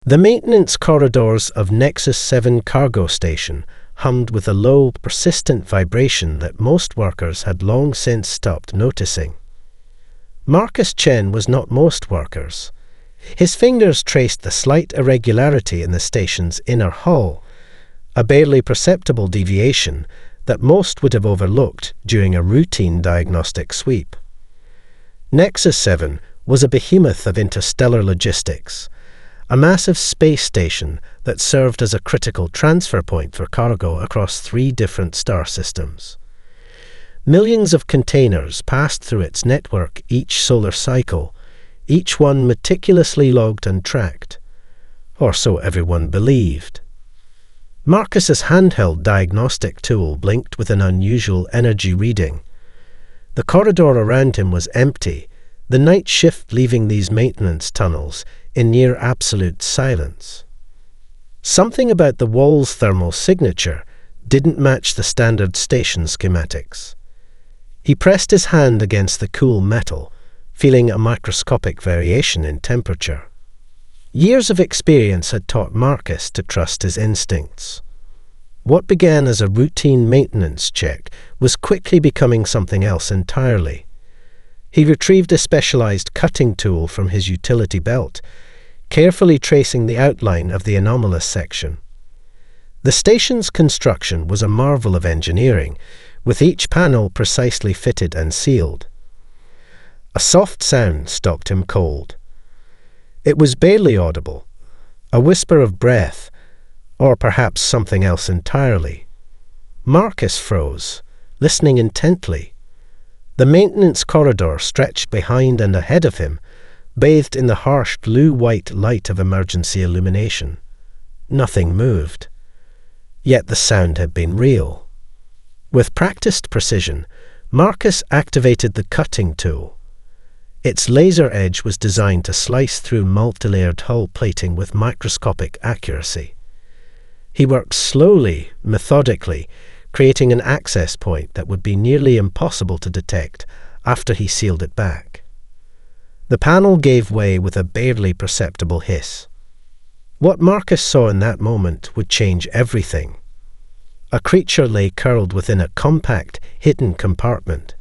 The maintenance corridors of Nexus 7 cargo station hummed with a low, persistent vibration that most workers had long since stopped noticing. Marcus Chen was not most workers. His fingers traced the slight irregularity in the station's inner hull, a barely perceptible deviation that most would have overlooked during a routine diagnostic sweep. Nexus 7 was a behemoth of interstellar logistics, a massive space station that served as a critical transfer point for cargo across 3 different star systems. Millions of containers passed through its network each solar cycle, each one meticulously logged and tracked, or so everyone believed. Marcus's handheld diagnostic tool blinked with an unusual energy reading. The corridor around him was empty, the night shift leaving these maintenance tunnels in near absolute silence. Something about the wall's thermal signature didn't match the standard station schematics. He pressed his hand against the cool metal, feeling a microscopic variation in temperature. Years of experience had taught Marcus to trust his instincts. What began as a routine maintenance check was quickly becoming something else entirely. He retrieved a specialized cutting tool from his utility belt, carefully tracing the outline of the anomalous section. The station's construction was a marvel of engineering, with each panel precisely fitted and sealed. A soft sound stopped him cold. It was barely audible, a whisper of breath, or perhaps something else entirely. Marcus froze, listening intently. The maintenance corridor stretched behind and ahead of him, bathed in the harsh blue-white light of emergency illumination. Nothing moved. Yet the sound had been real. With practiced precision, Marcus activated the cutting tool. Its laser edge was designed to slice through multilayered hull plating with microscopic accuracy. He worked slowly, methodically, creating an access point that would be nearly impossible to detect after he sealed it back. The panel gave way with a barely perceptible hiss. What Marcus saw in that moment would change everything. A creature lay curled within a compact, hidden compartment.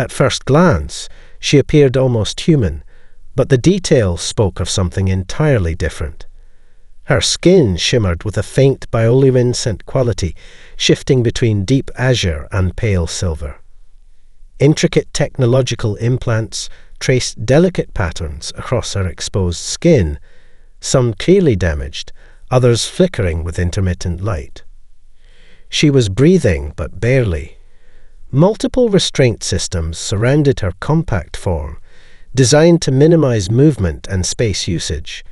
At first glance, she appeared almost human, but the details spoke of something entirely different. Her skin shimmered with a faint bioluminescent quality, shifting between deep azure and pale silver. Intricate technological implants traced delicate patterns across her exposed skin, some clearly damaged, others flickering with intermittent light. She was breathing, but barely. Multiple restraint systems surrounded her compact form, designed to minimize movement and space usage.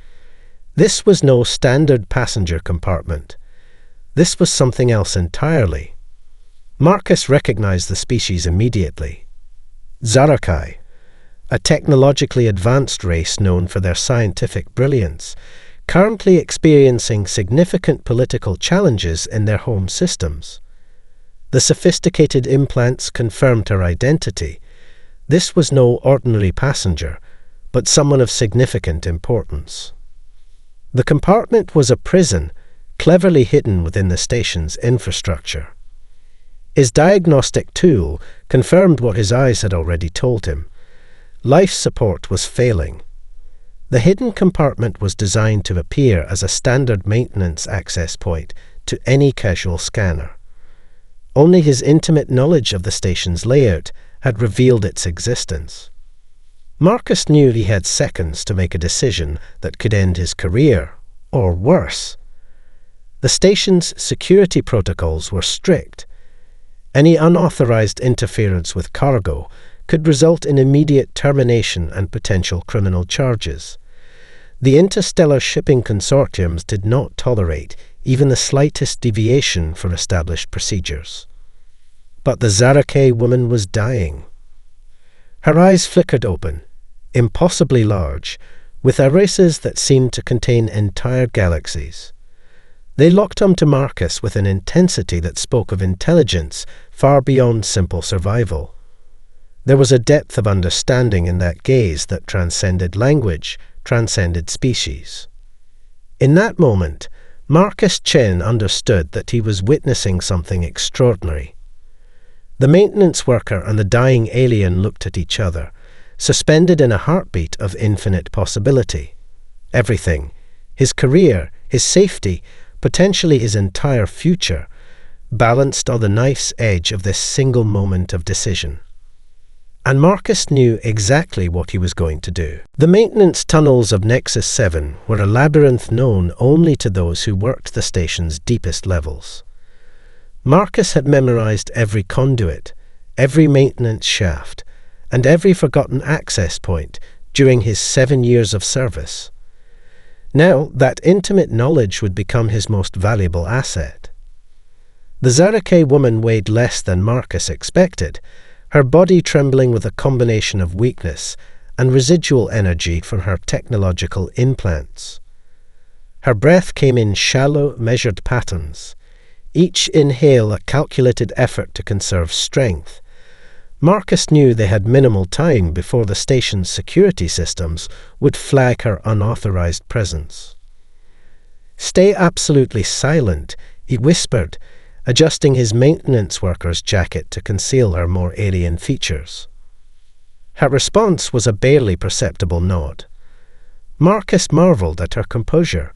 This was no standard passenger compartment. This was something else entirely. Marcus recognized the species immediately. Zarakai, a technologically advanced race known for their scientific brilliance, currently experiencing significant political challenges in their home systems. The sophisticated implants confirmed her identity. This was no ordinary passenger, but someone of significant importance. The compartment was a prison, cleverly hidden within the station's infrastructure. His diagnostic tool confirmed what his eyes had already told him. Life support was failing. The hidden compartment was designed to appear as a standard maintenance access point to any casual scanner. Only his intimate knowledge of the station's layout had revealed its existence. Marcus knew he had seconds to make a decision that could end his career, or worse. The station's security protocols were strict. Any unauthorized interference with cargo could result in immediate termination and potential criminal charges. The interstellar shipping consortiums did not tolerate even the slightest deviation from established procedures. But the Zarakai woman was dying. Her eyes flickered open, impossibly large, with irises that seemed to contain entire galaxies. They locked onto Marcus with an intensity that spoke of intelligence far beyond simple survival. There was a depth of understanding in that gaze that transcended language, transcended species. In that moment, Marcus Chen understood that he was witnessing something extraordinary. The maintenance worker and the dying alien looked at each other, suspended in a heartbeat of infinite possibility. Everything, his career, his safety, potentially his entire future, balanced on the knife's edge of this single moment of decision. And Marcus knew exactly what he was going to do. The maintenance tunnels of Nexus 7 were a labyrinth known only to those who worked the station's deepest levels. Marcus had memorized every conduit, every maintenance shaft, and every forgotten access point during his 7 years of service. Now, that intimate knowledge would become his most valuable asset. The Zarake woman weighed less than Marcus expected, her body trembling with a combination of weakness and residual energy from her technological implants. Her breath came in shallow, measured patterns, each inhale a calculated effort to conserve strength. Marcus knew they had minimal time before the station's security systems would flag her unauthorized presence. "Stay absolutely silent," he whispered, adjusting his maintenance worker's jacket to conceal her more alien features. Her response was a barely perceptible nod. Marcus marveled at her composure.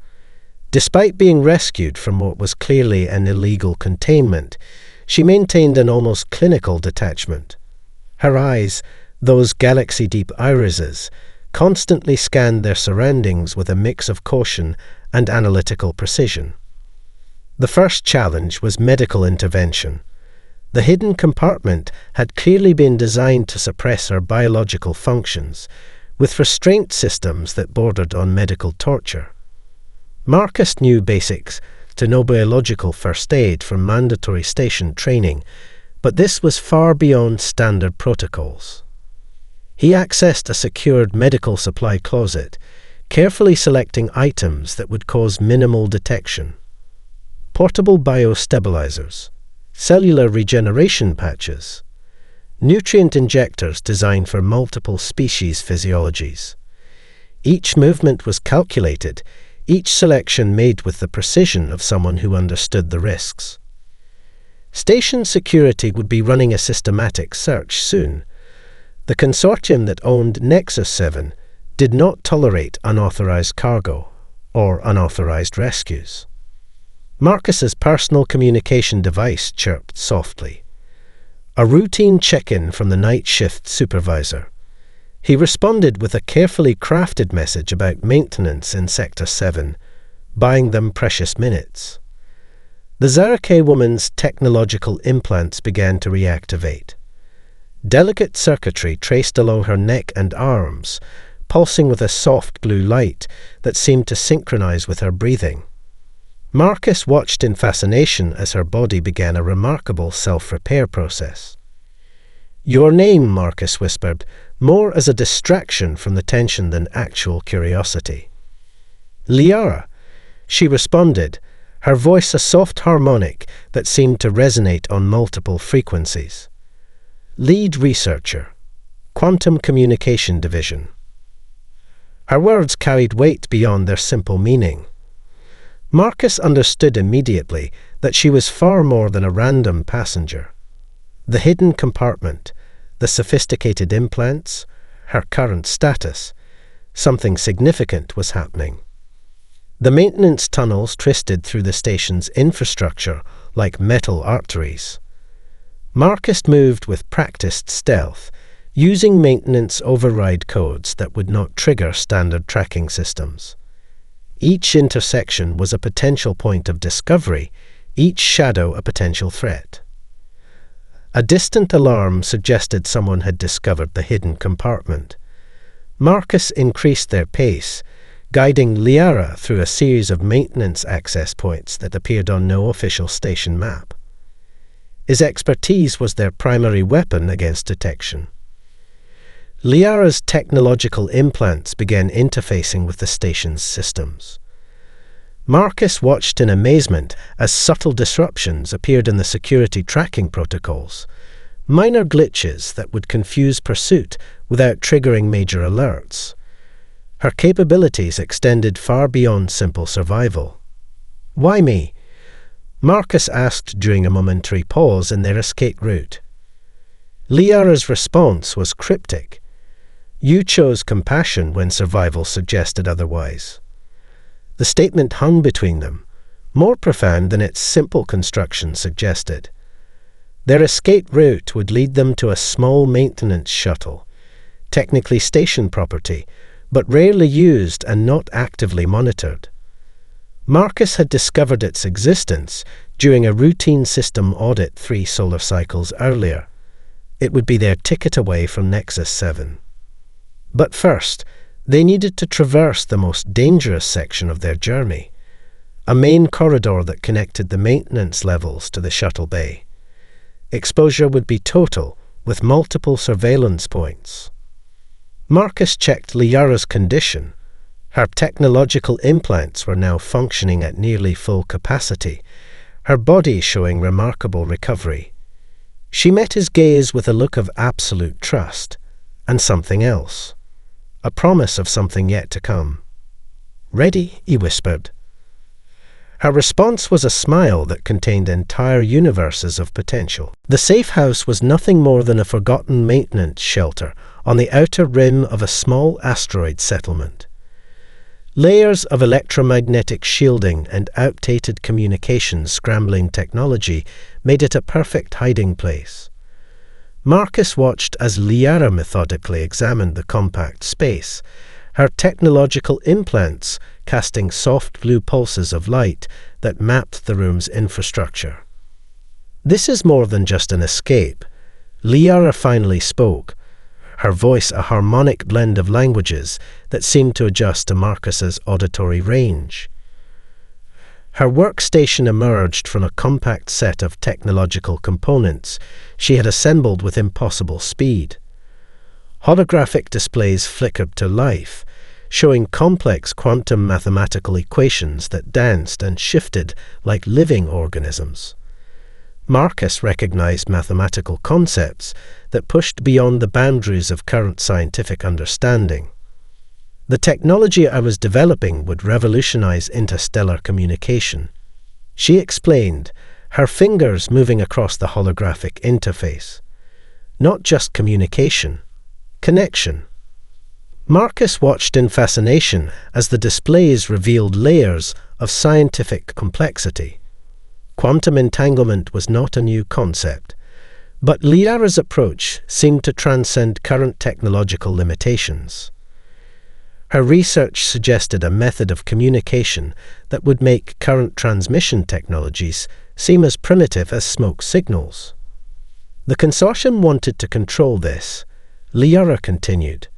Despite being rescued from what was clearly an illegal containment, she maintained an almost clinical detachment. Her eyes, those galaxy-deep irises, constantly scanned their surroundings with a mix of caution and analytical precision. The first challenge was medical intervention. The hidden compartment had clearly been designed to suppress her biological functions, with restraint systems that bordered on medical torture. Marcus knew basics to no biological first aid from mandatory station training, but this was far beyond standard protocols. He accessed a secured medical supply closet, carefully selecting items that would cause minimal detection. Portable biostabilizers, cellular regeneration patches, nutrient injectors designed for multiple species physiologies. Each movement was calculated, each selection made with the precision of someone who understood the risks. Station security would be running a systematic search soon. The consortium that owned Nexus 7 did not tolerate unauthorized cargo or unauthorized rescues. Marcus's personal communication device chirped softly. A routine check-in from the night shift supervisor. He responded with a carefully crafted message about maintenance in Sector 7, buying them precious minutes. The Zarake woman's technological implants began to reactivate. Delicate circuitry traced along her neck and arms, pulsing with a soft blue light that seemed to synchronize with her breathing. Marcus watched in fascination as her body began a remarkable self-repair process. "Your name," Marcus whispered, more as a distraction from the tension than actual curiosity. "Liara," she responded, her voice a soft harmonic that seemed to resonate on multiple frequencies. "Lead researcher, Quantum Communication Division." Her words carried weight beyond their simple meaning. Marcus understood immediately that she was far more than a random passenger. The hidden compartment, the sophisticated implants, her current status, something significant was happening. The maintenance tunnels twisted through the station's infrastructure like metal arteries. Marcus moved with practiced stealth, using maintenance override codes that would not trigger standard tracking systems. Each intersection was a potential point of discovery, each shadow a potential threat. A distant alarm suggested someone had discovered the hidden compartment. Marcus increased their pace, guiding Liara through a series of maintenance access points that appeared on no official station map. His expertise was their primary weapon against detection. Liara's technological implants began interfacing with the station's systems. Marcus watched in amazement as subtle disruptions appeared in the security tracking protocols, minor glitches that would confuse pursuit without triggering major alerts. Her capabilities extended far beyond simple survival. "Why me?" Marcus asked during a momentary pause in their escape route. Liara's response was cryptic. "You chose compassion when survival suggested otherwise." The statement hung between them, more profound than its simple construction suggested. Their escape route would lead them to a small maintenance shuttle, technically station property, but rarely used and not actively monitored. Marcus had discovered its existence during a routine system audit 3 solar cycles earlier. It would be their ticket away from Nexus 7. But first, they needed to traverse the most dangerous section of their journey, a main corridor that connected the maintenance levels to the shuttle bay. Exposure would be total, with multiple surveillance points. Marcus checked Liara's condition. Her technological implants were now functioning at nearly full capacity, her body showing remarkable recovery. She met his gaze with a look of absolute trust, and something else, a promise of something yet to come. "Ready?" he whispered. Her response was a smile that contained entire universes of potential. The safe house was nothing more than a forgotten maintenance shelter on the outer rim of a small asteroid settlement. Layers of electromagnetic shielding and outdated communications scrambling technology made it a perfect hiding place. Marcus watched as Liara methodically examined the compact space, her technological implants casting soft blue pulses of light that mapped the room's infrastructure. "This is more than just an escape," Liara finally spoke, her voice a harmonic blend of languages that seemed to adjust to Marcus's auditory range. Her workstation emerged from a compact set of technological components she had assembled with impossible speed. Holographic displays flickered to life, showing complex quantum mathematical equations that danced and shifted like living organisms. Marcus recognized mathematical concepts that pushed beyond the boundaries of current scientific understanding. "The technology I was developing would revolutionize interstellar communication," she explained, her fingers moving across the holographic interface. "Not just communication, connection." Marcus watched in fascination as the displays revealed layers of scientific complexity. Quantum entanglement was not a new concept, but Liara's approach seemed to transcend current technological limitations. Her research suggested a method of communication that would make current transmission technologies seem as primitive as smoke signals. "The consortium wanted to control this," Liara continued.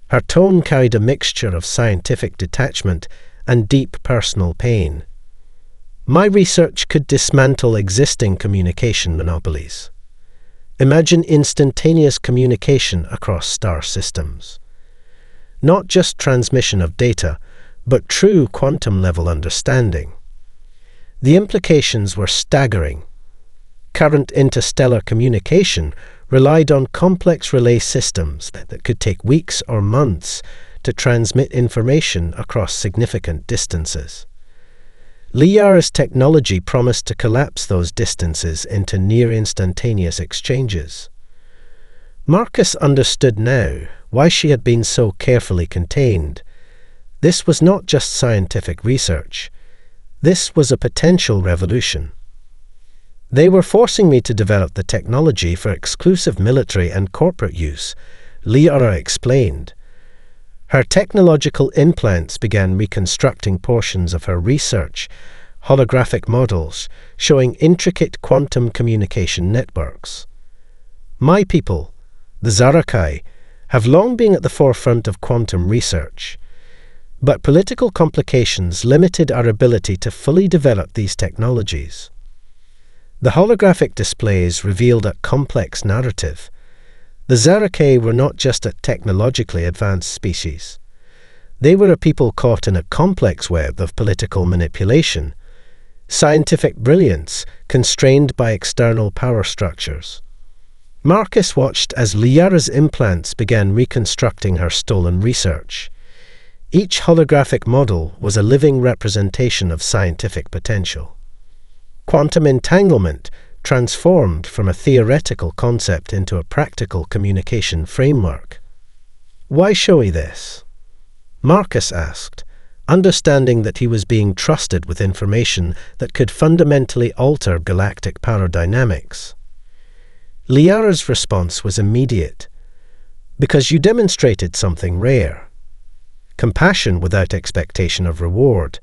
Her tone carried a mixture of scientific detachment and deep personal pain. "My research could dismantle existing communication monopolies. Imagine instantaneous communication across star systems. Not just transmission of data, but true quantum-level understanding." The implications were staggering. Current interstellar communication relied on complex relay systems that could take weeks or months to transmit information across significant distances. Liara's technology promised to collapse those distances into near-instantaneous exchanges. Marcus understood now why she had been so carefully contained. This was not just scientific research. This was a potential revolution. "They were forcing me to develop the technology for exclusive military and corporate use," Liara explained. Her technological implants began reconstructing portions of her research, holographic models showing intricate quantum communication networks. "My people, the Zarakai, have long been at the forefront of quantum research, but political complications limited our ability to fully develop these technologies." The holographic displays revealed a complex narrative. The Zarakai were not just a technologically advanced species. They were a people caught in a complex web of political manipulation, scientific brilliance constrained by external power structures. Marcus watched as Liara's implants began reconstructing her stolen research. Each holographic model was a living representation of scientific potential. Quantum entanglement transformed from a theoretical concept into a practical communication framework. Why show you this? Marcus asked, understanding that he was being trusted with information that could fundamentally alter galactic power dynamics. Liara's response was immediate. Because you demonstrated something rare. Compassion without expectation of reward.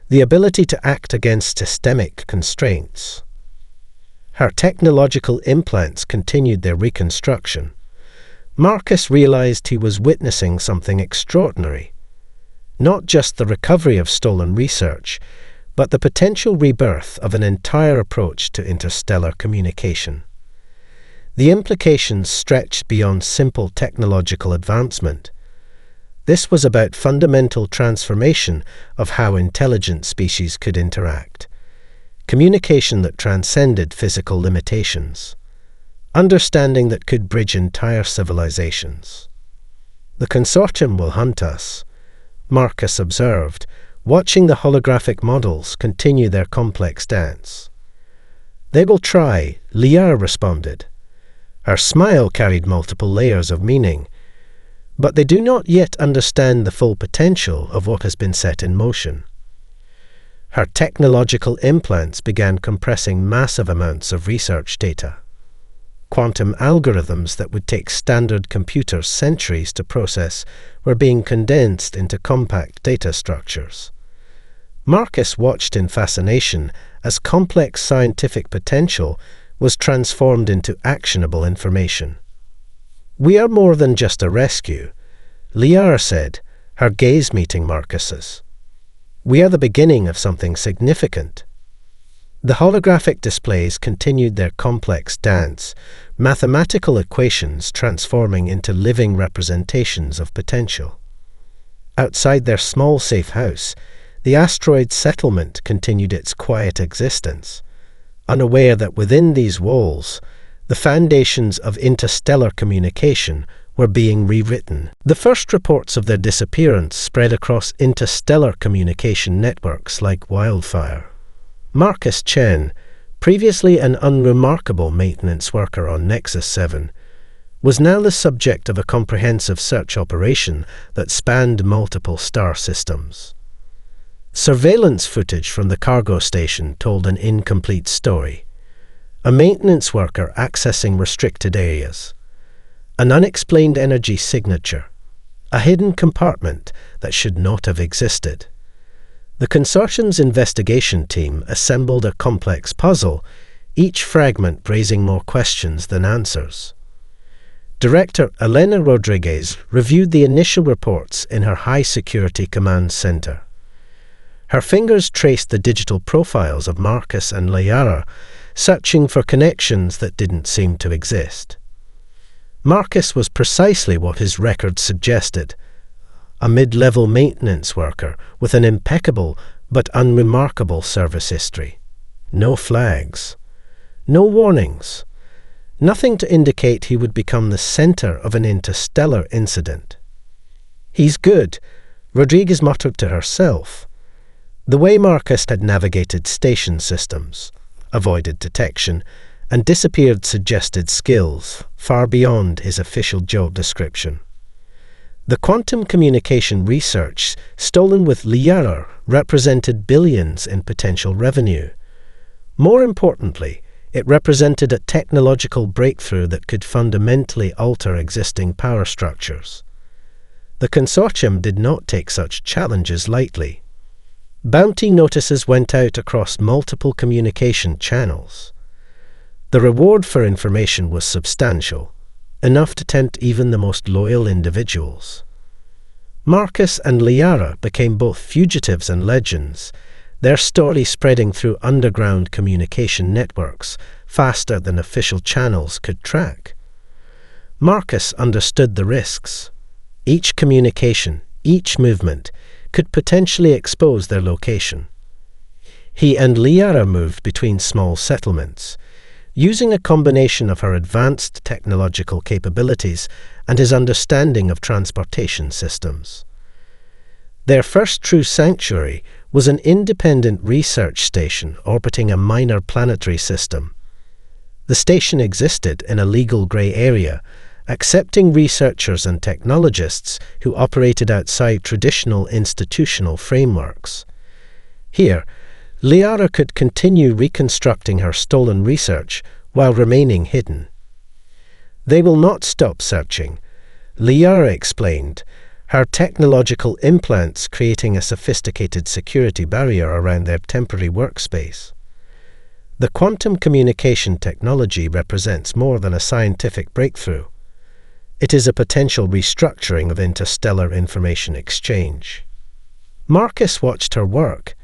The ability to act against systemic constraints. Her technological implants continued their reconstruction. Marcus realized he was witnessing something extraordinary. Not just the recovery of stolen research, but the potential rebirth of an entire approach to interstellar communication. The implications stretched beyond simple technological advancement. This was about fundamental transformation of how intelligent species could interact. Communication that transcended physical limitations. Understanding that could bridge entire civilizations. The consortium will hunt us, Marcus observed, watching the holographic models continue their complex dance. They will try, Liara responded. Her smile carried multiple layers of meaning, but they do not yet understand the full potential of what has been set in motion. Her technological implants began compressing massive amounts of research data. Quantum algorithms that would take standard computers centuries to process were being condensed into compact data structures. Marcus watched in fascination as complex scientific potential was transformed into actionable information. We are more than just a rescue, Liara said, her gaze meeting Marcus's. We are the beginning of something significant. The holographic displays continued their complex dance, mathematical equations transforming into living representations of potential. Outside their small safe house, the asteroid settlement continued its quiet existence, unaware that within these walls, the foundations of interstellar communication were being rewritten. The first reports of their disappearance spread across interstellar communication networks like wildfire. Marcus Chen, previously an unremarkable maintenance worker on Nexus 7, was now the subject of a comprehensive search operation that spanned multiple star systems. Surveillance footage from the cargo station told an incomplete story. A maintenance worker accessing restricted areas. An unexplained energy signature. A hidden compartment that should not have existed. The consortium's investigation team assembled a complex puzzle, each fragment raising more questions than answers. Director Elena Rodriguez reviewed the initial reports in her high-security command center. Her fingers traced the digital profiles of Marcus and Liara, searching for connections that didn't seem to exist. Marcus was precisely what his record suggested. A mid-level maintenance worker with an impeccable but unremarkable service history. No flags. No warnings. Nothing to indicate he would become the center of an interstellar incident. He's good, Rodriguez muttered to herself. The way Marcus had navigated station systems, avoided detection, and disappeared suggested skills far beyond his official job description. The quantum communication research stolen with Liara represented billions in potential revenue. More importantly, it represented a technological breakthrough that could fundamentally alter existing power structures. The consortium did not take such challenges lightly. Bounty notices went out across multiple communication channels. The reward for information was substantial, enough to tempt even the most loyal individuals. Marcus and Liara became both fugitives and legends, their story spreading through underground communication networks faster than official channels could track. Marcus understood the risks. Each communication, each movement, could potentially expose their location. He and Liara moved between small settlements, using a combination of her advanced technological capabilities and his understanding of transportation systems. Their first true sanctuary was an independent research station orbiting a minor planetary system. The station existed in a legal grey area, accepting researchers and technologists who operated outside traditional institutional frameworks. Here, Liara could continue reconstructing her stolen research while remaining hidden. "They will not stop searching," Liara explained, her technological implants creating a sophisticated security barrier around their temporary workspace. The quantum communication technology represents more than a scientific breakthrough. It is a potential restructuring of interstellar information exchange. Marcus watched her work.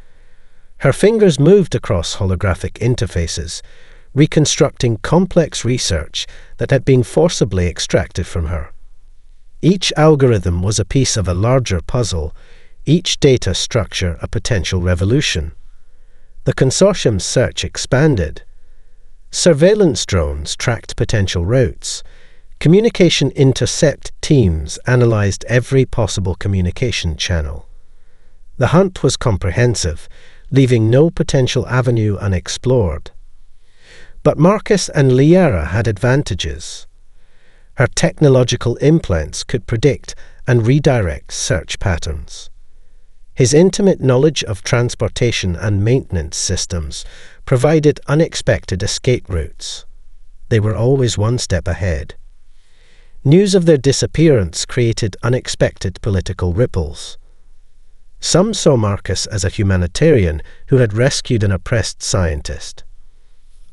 Her fingers moved across holographic interfaces, reconstructing complex research that had been forcibly extracted from her. Each algorithm was a piece of a larger puzzle, each data structure a potential revolution. The consortium's search expanded. Surveillance drones tracked potential routes. Communication intercept teams analyzed every possible communication channel. The hunt was comprehensive, leaving no potential avenue unexplored. But Marcus and Liara had advantages. Her technological implants could predict and redirect search patterns. His intimate knowledge of transportation and maintenance systems provided unexpected escape routes. They were always one step ahead. News of their disappearance created unexpected political ripples. Some saw Marcus as a humanitarian who had rescued an oppressed scientist.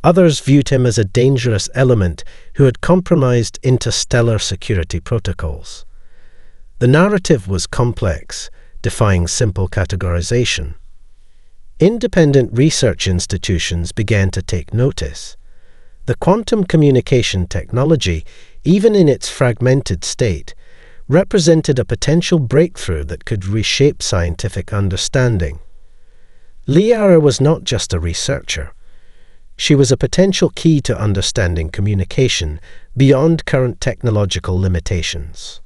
Others viewed him as a dangerous element who had compromised interstellar security protocols. The narrative was complex, defying simple categorization. Independent research institutions began to take notice. The quantum communication technology, even in its fragmented state, represented a potential breakthrough that could reshape scientific understanding. Liara was not just a researcher. She was a potential key to understanding communication beyond current technological limitations.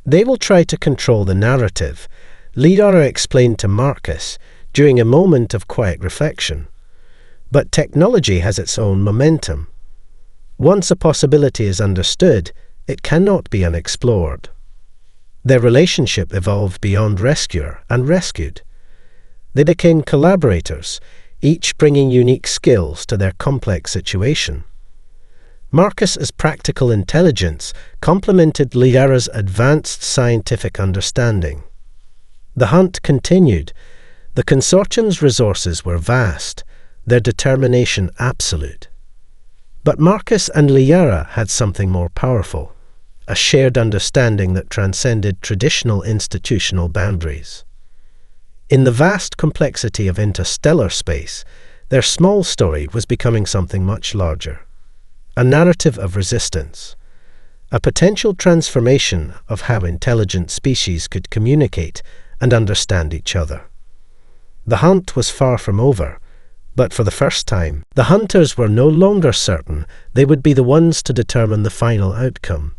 "They will try to control the narrative," Liara explained to Marcus during a moment of quiet reflection. "But technology has its own momentum. Once a possibility is understood, it cannot be unexplored." Their relationship evolved beyond rescuer and rescued. They became collaborators, each bringing unique skills to their complex situation. Marcus's practical intelligence complemented Liara's advanced scientific understanding. The hunt continued. The consortium's resources were vast, their determination absolute. But Marcus and Liara had something more powerful, a shared understanding that transcended traditional institutional boundaries. In the vast complexity of interstellar space, their small story was becoming something much larger. A narrative of resistance, a potential transformation of how intelligent species could communicate and understand each other. The hunt was far from over, but for the first time, the hunters were no longer certain they would be the ones to determine the final outcome.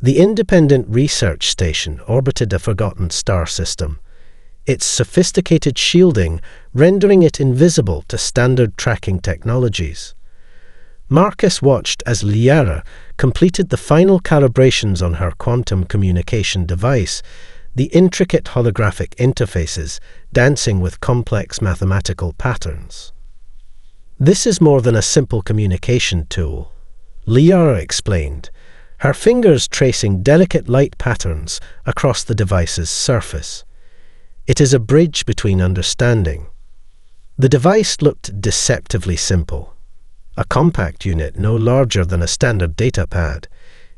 The independent research station orbited a forgotten star system, its sophisticated shielding rendering it invisible to standard tracking technologies. Marcus watched as Liara completed the final calibrations on her quantum communication device, the intricate holographic interfaces dancing with complex mathematical patterns. "This is more than a simple communication tool," Liara explained, her fingers tracing delicate light patterns across the device's surface. "It is a bridge between understanding." The device looked deceptively simple. A compact unit no larger than a standard datapad,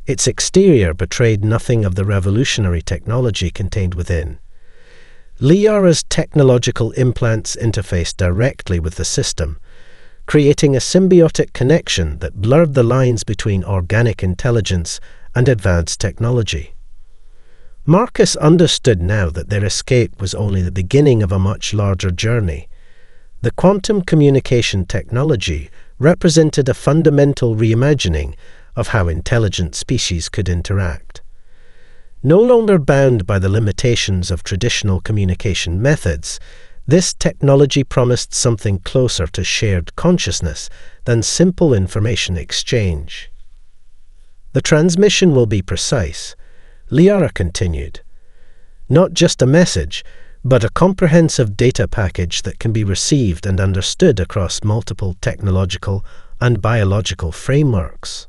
its exterior betrayed nothing of the revolutionary technology contained within. Liara's technological implants interfaced directly with the system, creating a symbiotic connection that blurred the lines between organic intelligence and advanced technology. Marcus understood now that their escape was only the beginning of a much larger journey. The quantum communication technology represented a fundamental reimagining of how intelligent species could interact. No longer bound by the limitations of traditional communication methods, this technology promised something closer to shared consciousness than simple information exchange. "The transmission will be precise," Liara continued. "Not just a message, but a comprehensive data package that can be received and understood across multiple technological and biological frameworks."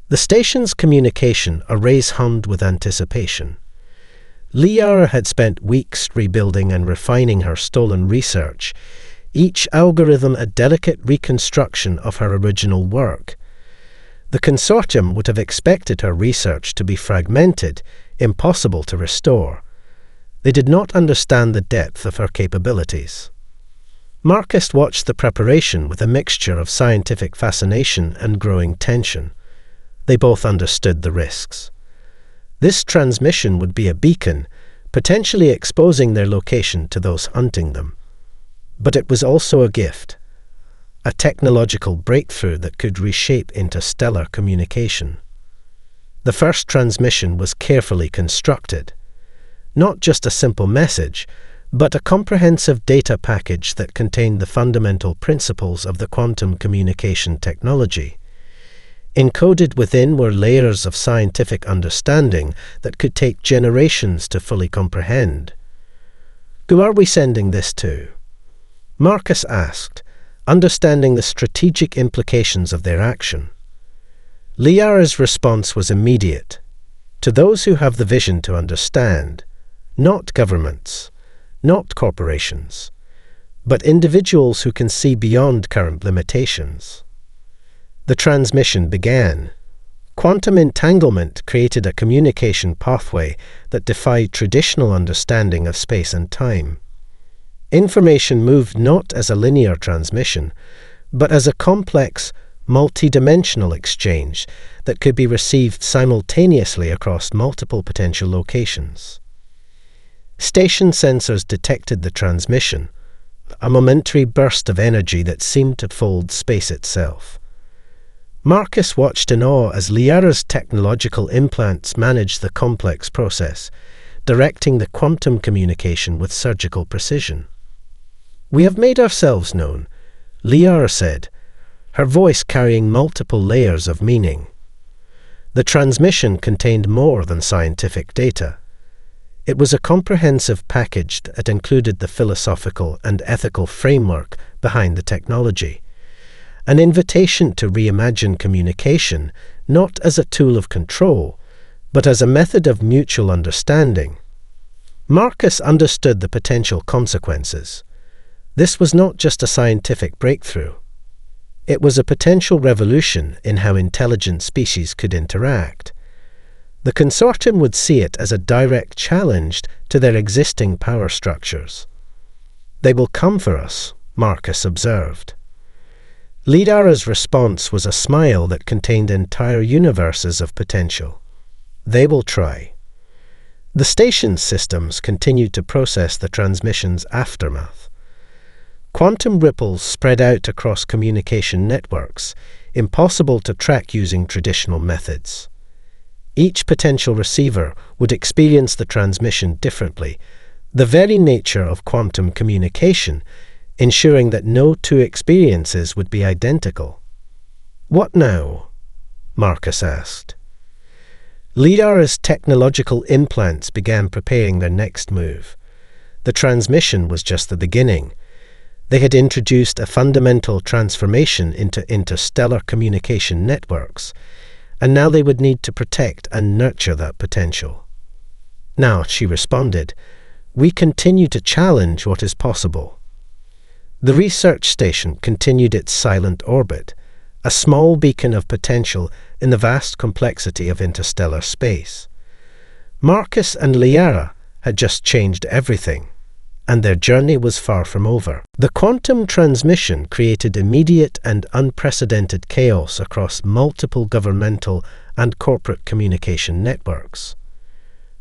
The station's communication arrays hummed with anticipation. Liara had spent weeks rebuilding and refining her stolen research, each algorithm a delicate reconstruction of her original work. The consortium would have expected her research to be fragmented, impossible to restore. They did not understand the depth of her capabilities. Marcus watched the preparation with a mixture of scientific fascination and growing tension. They both understood the risks. This transmission would be a beacon, potentially exposing their location to those hunting them. But it was also a gift, a technological breakthrough that could reshape interstellar communication. The first transmission was carefully constructed. Not just a simple message, but a comprehensive data package that contained the fundamental principles of the quantum communication technology. Encoded within were layers of scientific understanding that could take generations to fully comprehend. "Who are we sending this to?" Marcus asked, understanding the strategic implications of their action. Liara's response was immediate. "To those who have the vision to understand, not governments, not corporations, but individuals who can see beyond current limitations." The transmission began. Quantum entanglement created a communication pathway that defied traditional understanding of space and time. Information moved not as a linear transmission, but as a complex, multidimensional exchange that could be received simultaneously across multiple potential locations. Station sensors detected the transmission, a momentary burst of energy that seemed to fold space itself. Marcus watched in awe as Liara's technological implants managed the complex process, directing the quantum communication with surgical precision. "We have made ourselves known," Liara said, her voice carrying multiple layers of meaning. The transmission contained more than scientific data. It was a comprehensive package that included the philosophical and ethical framework behind the technology. An invitation to reimagine communication, not as a tool of control, but as a method of mutual understanding. Marcus understood the potential consequences. This was not just a scientific breakthrough. It was a potential revolution in how intelligent species could interact. The consortium would see it as a direct challenge to their existing power structures. "They will come for us," Marcus observed. Liara's response was a smile that contained entire universes of potential. "They will try." The station's systems continued to process the transmission's aftermath. Quantum ripples spread out across communication networks, impossible to track using traditional methods. Each potential receiver would experience the transmission differently, the very nature of quantum communication, ensuring that no two experiences would be identical. "What now?" Marcus asked. Liara's technological implants began preparing their next move. The transmission was just the beginning. They had introduced a fundamental transformation into interstellar communication networks, and now they would need to protect and nurture that potential. "Now," she responded, "we continue to challenge what is possible." The research station continued its silent orbit, a small beacon of potential in the vast complexity of interstellar space. Marcus and Liara had just changed everything, and their journey was far from over. The quantum transmission created immediate and unprecedented chaos across multiple governmental and corporate communication networks.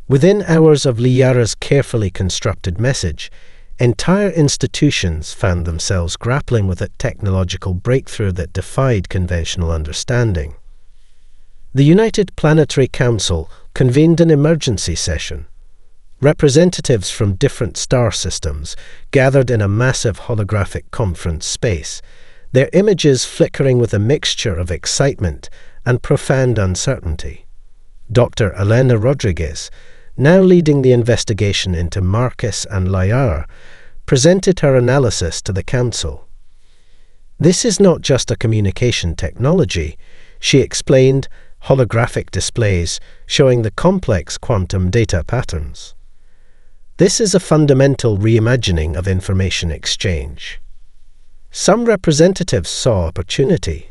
Within hours of Liara's carefully constructed message, entire institutions found themselves grappling with a technological breakthrough that defied conventional understanding. The United Planetary Council convened an emergency session. Representatives from different star systems gathered in a massive holographic conference space, their images flickering with a mixture of excitement and profound uncertainty. Dr. Elena Rodriguez, now leading the investigation into Marcus and Liara, presented her analysis to the Council. This is not just a communication technology, she explained, holographic displays showing the complex quantum data patterns. This is a fundamental reimagining of information exchange. Some representatives saw opportunity.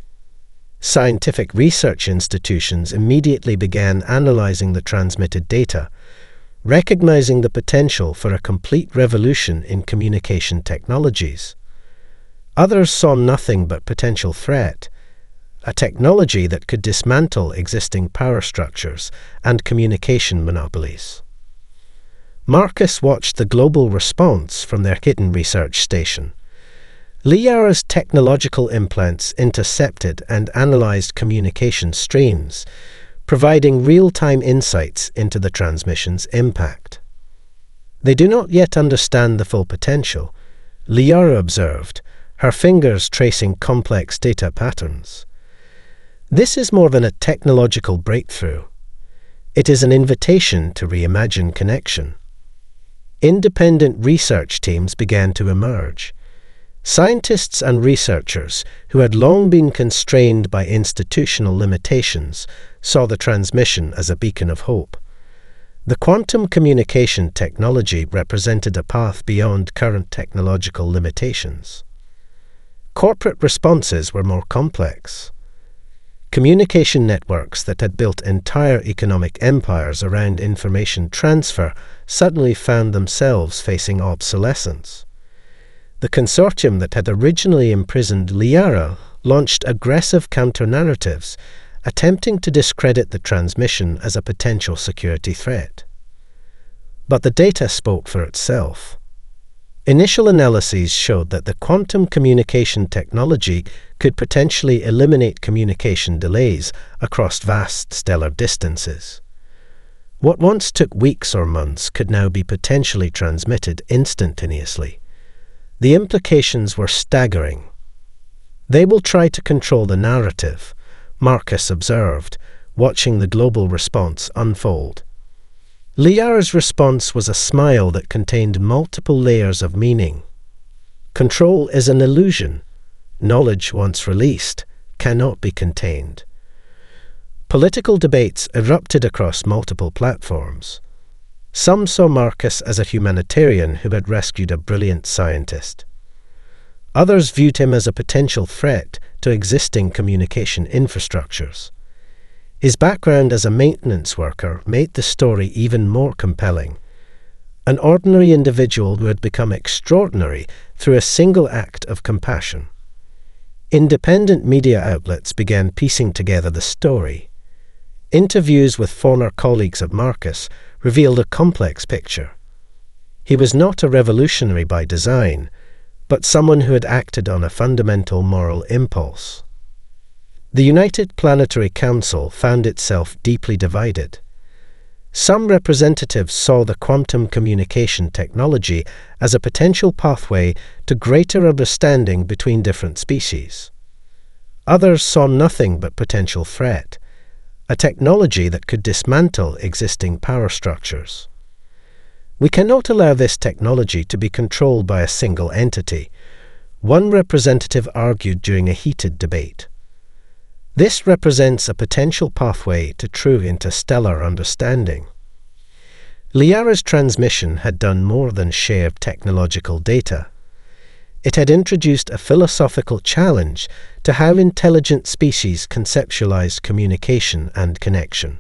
Scientific research institutions immediately began analyzing the transmitted data, recognizing the potential for a complete revolution in communication technologies. Others saw nothing but potential threat, a technology that could dismantle existing power structures and communication monopolies. Marcus watched the global response from their hidden research station. Liara's technological implants intercepted and analyzed communication streams, providing real-time insights into the transmission's impact. They do not yet understand the full potential, Liara observed, her fingers tracing complex data patterns. This is more than a technological breakthrough. It is an invitation to reimagine connection. Independent research teams began to emerge. Scientists and researchers who had long been constrained by institutional limitations saw the transmission as a beacon of hope. The quantum communication technology represented a path beyond current technological limitations. Corporate responses were more complex. Communication networks that had built entire economic empires around information transfer suddenly found themselves facing obsolescence. The consortium that had originally imprisoned Liara launched aggressive counter-narratives, attempting to discredit the transmission as a potential security threat. But the data spoke for itself. Initial analyses showed that the quantum communication technology could potentially eliminate communication delays across vast stellar distances. What once took weeks or months could now be potentially transmitted instantaneously. The implications were staggering. They will try to control the narrative, Marcus observed, watching the global response unfold. Liara's response was a smile that contained multiple layers of meaning. Control is an illusion. Knowledge, once released, cannot be contained. Political debates erupted across multiple platforms. Some saw Marcus as a humanitarian who had rescued a brilliant scientist. Others viewed him as a potential threat to existing communication infrastructures. His background as a maintenance worker made the story even more compelling. An ordinary individual who had become extraordinary through a single act of compassion. Independent media outlets began piecing together the story. Interviews with former colleagues of Marcus revealed a complex picture. He was not a revolutionary by design, but someone who had acted on a fundamental moral impulse. The United Planetary Council found itself deeply divided. Some representatives saw the quantum communication technology as a potential pathway to greater understanding between different species. Others saw nothing but potential threat, a technology that could dismantle existing power structures. We cannot allow this technology to be controlled by a single entity, one representative argued during a heated debate. This represents a potential pathway to true interstellar understanding. Liara's transmission had done more than share technological data. It had introduced a philosophical challenge to how intelligent species conceptualized communication and connection.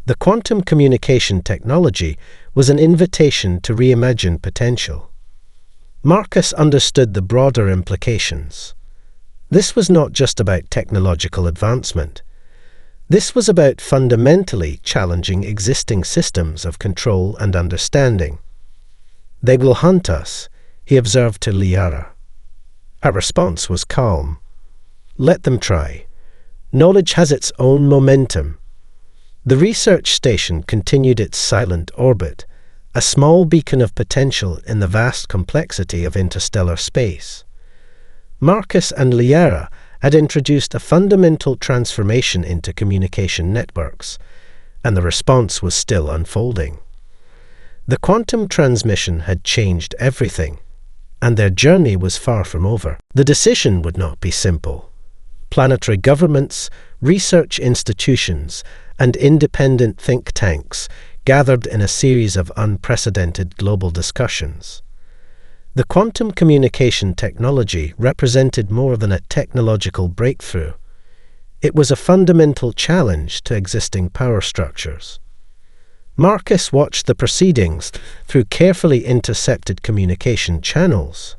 The quantum communication technology was an invitation to reimagine potential. Marcus understood the broader implications. This was not just about technological advancement. This was about fundamentally challenging existing systems of control and understanding. They will hunt us, he observed to Liara. Her response was calm. Let them try. Knowledge has its own momentum. The research station continued its silent orbit, a small beacon of potential in the vast complexity of interstellar space. Marcus and Liara had introduced a fundamental transformation into communication networks, and the response was still unfolding. The quantum transmission had changed everything, and their journey was far from over. The decision would not be simple. Planetary governments, research institutions, and independent think tanks gathered in a series of unprecedented global discussions. The quantum communication technology represented more than a technological breakthrough. It was a fundamental challenge to existing power structures. Marcus watched the proceedings through carefully intercepted communication channels.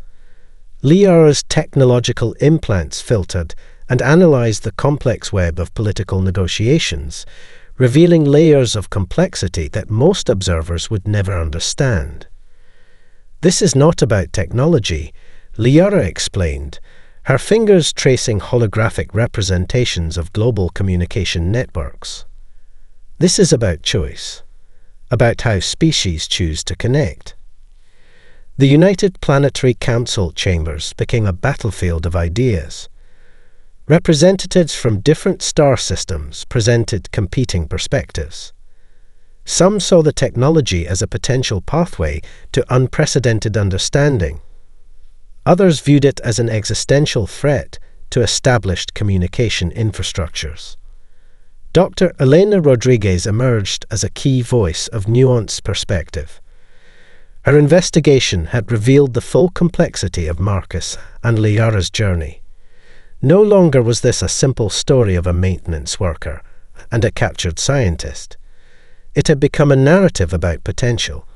Liara's technological implants filtered and analyzed the complex web of political negotiations, revealing layers of complexity that most observers would never understand. "This is not about technology," Liara explained, her fingers tracing holographic representations of global communication networks. "This is about choice, about how species choose to connect." The United Planetary Council chambers became a battlefield of ideas. Representatives from different star systems presented competing perspectives. Some saw the technology as a potential pathway to unprecedented understanding. Others viewed it as an existential threat to established communication infrastructures. Dr. Elena Rodriguez emerged as a key voice of nuanced perspective. Her investigation had revealed the full complexity of Marcus and Liara's journey. No longer was this a simple story of a maintenance worker and a captured scientist. It had become a narrative about potential,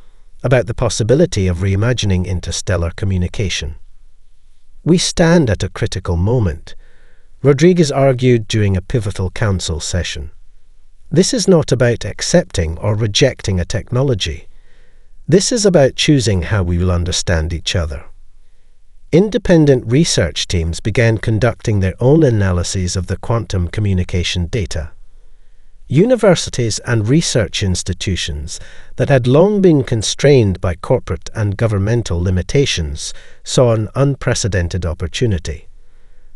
about the possibility of reimagining interstellar communication. "We stand at a critical moment," Rodriguez argued during a pivotal council session. "This is not about accepting or rejecting a technology. This is about choosing how we will understand each other." Independent research teams began conducting their own analyses of the quantum communication data. Universities and research institutions that had long been constrained by corporate and governmental limitations saw an unprecedented opportunity.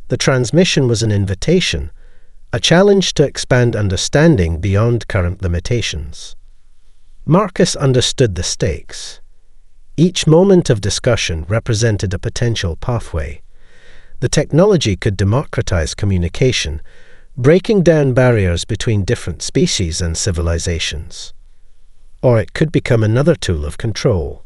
The transmission was an invitation, a challenge to expand understanding beyond current limitations. Marcus understood the stakes. Each moment of discussion represented a potential pathway. The technology could democratize communication, breaking down barriers between different species and civilizations. Or it could become another tool of control.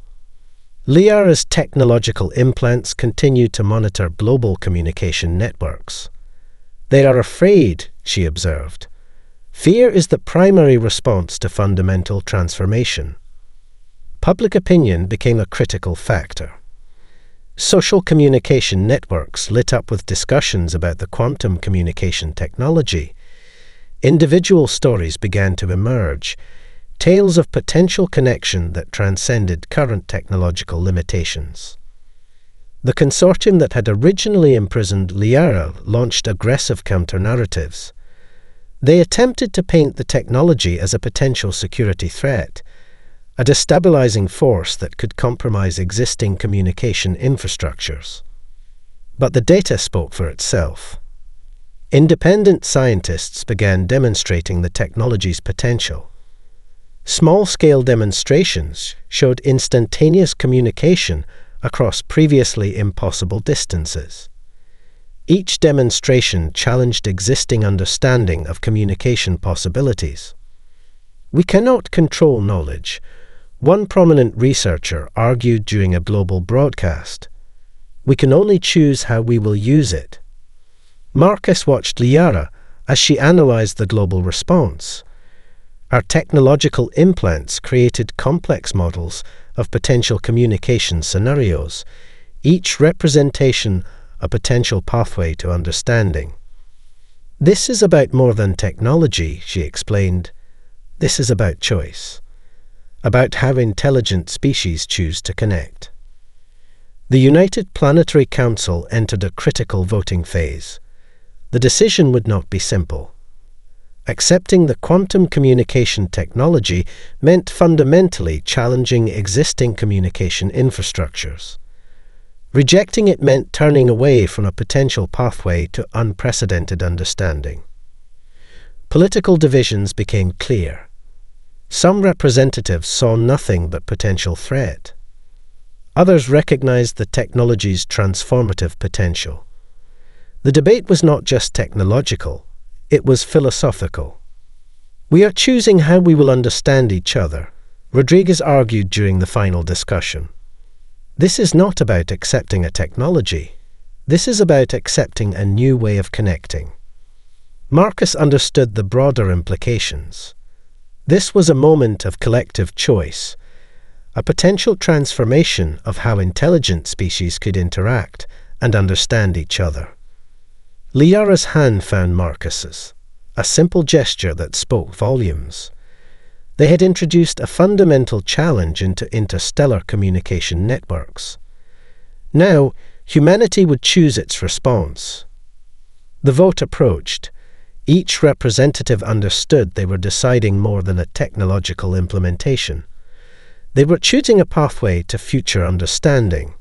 Liara's technological implants continue to monitor global communication networks. "They are afraid," she observed. "Fear is the primary response to fundamental transformation." Public opinion became a critical factor. Social communication networks lit up with discussions about the quantum communication technology. Individual stories began to emerge, tales of potential connection that transcended current technological limitations. The consortium that had originally imprisoned Liara launched aggressive counter-narratives. They attempted to paint the technology as a potential security threat, a destabilizing force that could compromise existing communication infrastructures. But the data spoke for itself. Independent scientists began demonstrating the technology's potential. Small-scale demonstrations showed instantaneous communication across previously impossible distances. Each demonstration challenged existing understanding of communication possibilities. "We cannot control knowledge," one prominent researcher argued during a global broadcast. "We can only choose how we will use it." Marcus watched Liara as she analyzed the global response. Her technological implants created complex models of potential communication scenarios, each representation a potential pathway to understanding. "This is about more than technology," she explained. "This is about choice, about how intelligent species choose to connect." The United Planetary Council entered a critical voting phase. The decision would not be simple. Accepting the quantum communication technology meant fundamentally challenging existing communication infrastructures. Rejecting it meant turning away from a potential pathway to unprecedented understanding. Political divisions became clear. Some representatives saw nothing but potential threat. Others recognized the technology's transformative potential. The debate was not just technological, it was philosophical. "We are choosing how we will understand each other," Rodriguez argued during the final discussion. "This is not about accepting a technology. This is about accepting a new way of connecting." Marcus understood the broader implications. This was a moment of collective choice, a potential transformation of how intelligent species could interact and understand each other. Liara's hand found Marcus's, a simple gesture that spoke volumes. They had introduced a fundamental challenge into interstellar communication networks. Now, humanity would choose its response. The vote approached. Each representative understood they were deciding more than a technological implementation. They were choosing a pathway to future understanding.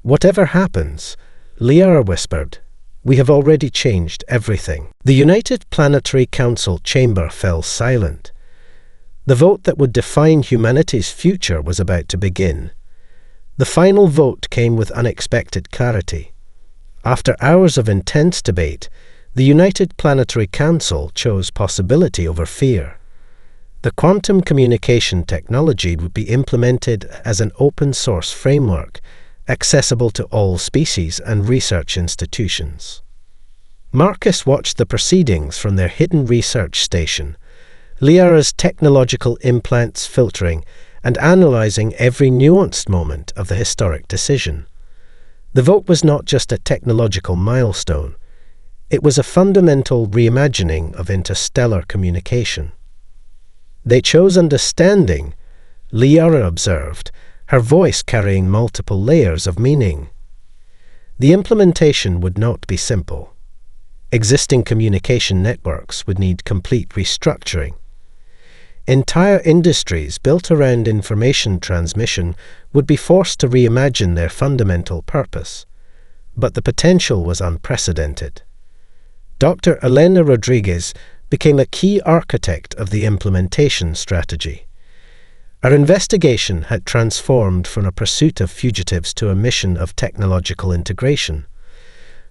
"Whatever happens," Liara whispered, "we have already changed everything." The United Planetary Council chamber fell silent. The vote that would define humanity's future was about to begin. The final vote came with unexpected clarity. After hours of intense debate, the United Planetary Council chose possibility over fear. The quantum communication technology would be implemented as an open-source framework, accessible to all species and research institutions. Marcus watched the proceedings from their hidden research station, Liara's technological implants filtering and analyzing every nuanced moment of the historic decision. The vote was not just a technological milestone, it was a fundamental reimagining of interstellar communication. "They chose understanding," Liara observed, her voice carrying multiple layers of meaning. The implementation would not be simple. Existing communication networks would need complete restructuring. Entire industries built around information transmission would be forced to reimagine their fundamental purpose. But the potential was unprecedented. Dr. Elena Rodriguez became a key architect of the implementation strategy. Our investigation had transformed from a pursuit of fugitives to a mission of technological integration.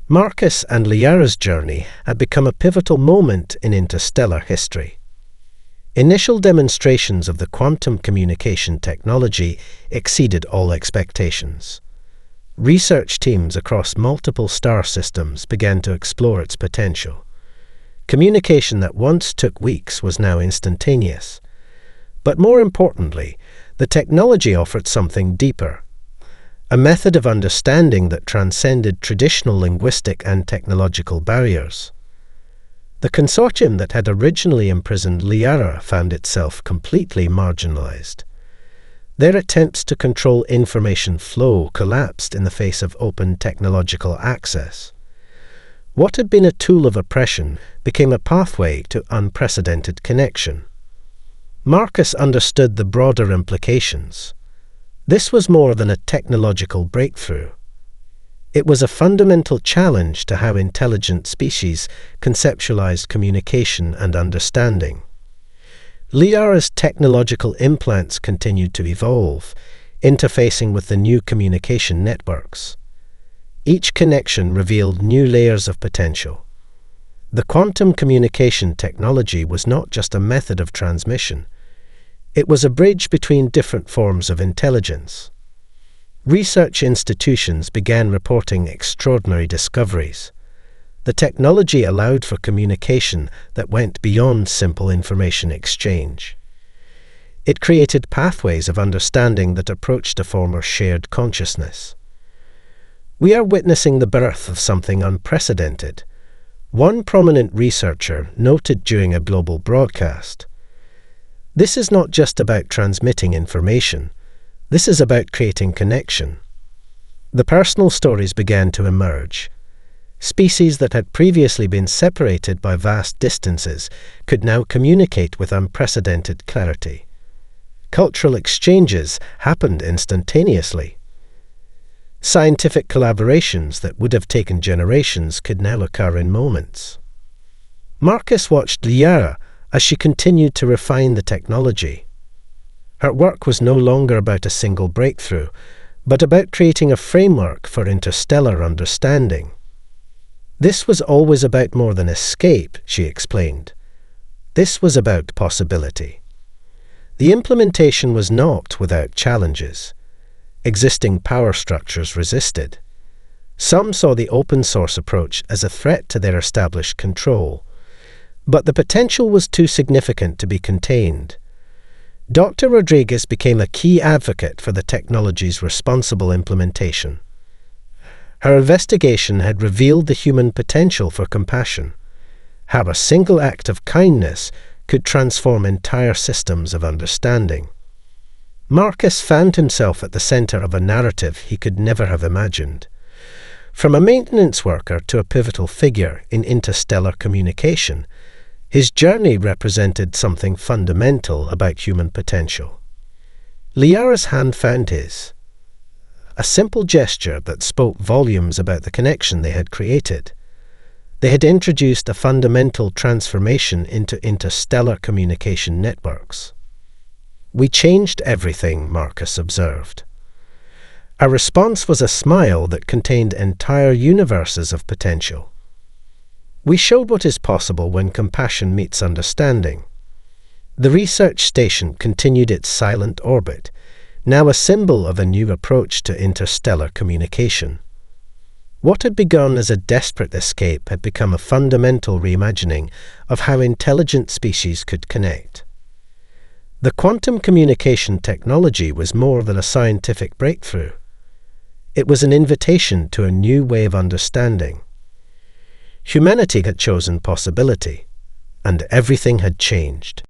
Marcus and Liara's journey had become a pivotal moment in interstellar history. Initial demonstrations of the quantum communication technology exceeded all expectations. Research teams across multiple star systems began to explore its potential. Communication that once took weeks was now instantaneous. But more importantly, the technology offered something deeper, a method of understanding that transcended traditional linguistic and technological barriers. The consortium that had originally imprisoned Liara found itself completely marginalized. Their attempts to control information flow collapsed in the face of open technological access. What had been a tool of oppression became a pathway to unprecedented connection. Marcus understood the broader implications. This was more than a technological breakthrough. It was a fundamental challenge to how intelligent species conceptualized communication and understanding. Liara's technological implants continued to evolve, interfacing with the new communication networks. Each connection revealed new layers of potential. The quantum communication technology was not just a method of transmission. It was a bridge between different forms of intelligence. Research institutions began reporting extraordinary discoveries. The technology allowed for communication that went beyond simple information exchange. It created pathways of understanding that approached a form of shared consciousness. We are witnessing the birth of something unprecedented. One prominent researcher noted during a global broadcast, "This is not just about transmitting information. This is about creating connection." The personal stories began to emerge. Species that had previously been separated by vast distances could now communicate with unprecedented clarity. Cultural exchanges happened instantaneously. Scientific collaborations that would have taken generations could now occur in moments. Marcus watched Liara as she continued to refine the technology. Her work was no longer about a single breakthrough, but about creating a framework for interstellar understanding. This was always about more than escape, she explained. This was about possibility. The implementation was not without challenges. Existing power structures resisted. Some saw the open-source approach as a threat to their established control, but the potential was too significant to be contained. Dr. Rodriguez became a key advocate for the technology's responsible implementation. Her investigation had revealed the human potential for compassion, how a single act of kindness could transform entire systems of understanding. Marcus found himself at the center of a narrative he could never have imagined. From a maintenance worker to a pivotal figure in interstellar communication, his journey represented something fundamental about human potential. Liara's hand found his, a simple gesture that spoke volumes about the connection they had created. They had introduced a fundamental transformation into interstellar communication networks. "We changed everything," Marcus observed. Our response was a smile that contained entire universes of potential. We showed what is possible when compassion meets understanding. The research station continued its silent orbit, now a symbol of a new approach to interstellar communication. What had begun as a desperate escape had become a fundamental reimagining of how intelligent species could connect. The quantum communication technology was more than a scientific breakthrough. It was an invitation to a new way of understanding. Humanity had chosen possibility, and everything had changed.